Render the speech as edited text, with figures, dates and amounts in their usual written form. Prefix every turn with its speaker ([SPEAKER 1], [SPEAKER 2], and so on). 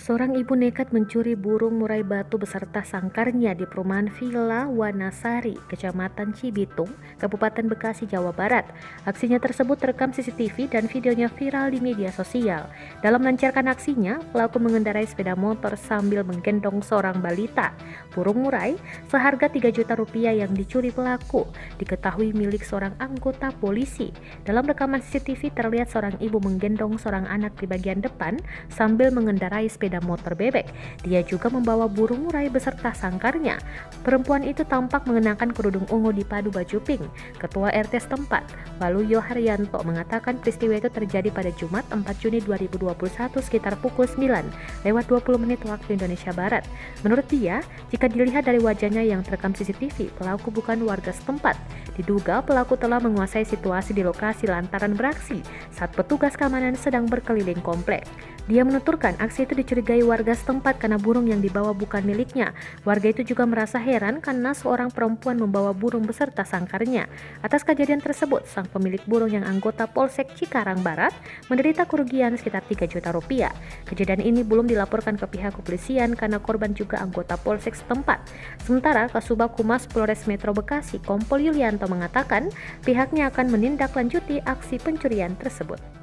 [SPEAKER 1] Seorang ibu nekat mencuri burung murai batu beserta sangkarnya di perumahan Villa Wanasari, Kecamatan Cibitung, Kabupaten Bekasi, Jawa Barat. Aksinya tersebut terekam CCTV dan videonya viral di media sosial. Dalam melancarkan aksinya, pelaku mengendarai sepeda motor sambil menggendong seorang balita. Burung murai seharga 3 juta rupiah yang dicuri pelaku diketahui milik seorang anggota polisi. Dalam rekaman CCTV terlihat seorang ibu menggendong seorang anak di bagian depan sambil mengendarai sepeda motor bebek. Dia juga membawa burung murai beserta sangkarnya. Perempuan itu tampak mengenakan kerudung ungu dipadu baju pink. Ketua RT setempat, Waluyo Haryanto, mengatakan peristiwa itu terjadi pada Jumat 4 Juni 2021 sekitar pukul 9:20 waktu Indonesia Barat. Menurut dia, jika dilihat dari wajahnya yang terekam CCTV, pelaku bukan warga setempat. Diduga pelaku telah menguasai situasi di lokasi lantaran beraksi saat petugas keamanan sedang berkeliling komplek. Dia menuturkan aksi itu dicurigai warga setempat karena burung yang dibawa bukan miliknya. Warga itu juga merasa heran karena seorang perempuan membawa burung beserta sangkarnya. Atas kejadian tersebut, sang pemilik burung yang anggota Polsek Cikarang Barat menderita kerugian sekitar 3 juta rupiah. Kejadian ini belum dilaporkan ke pihak kepolisian karena korban juga anggota Polsek setempat. Sementara Kasubag Humas Polres Metro Bekasi, Kompol Yulianto, mengatakan pihaknya akan menindaklanjuti aksi pencurian tersebut.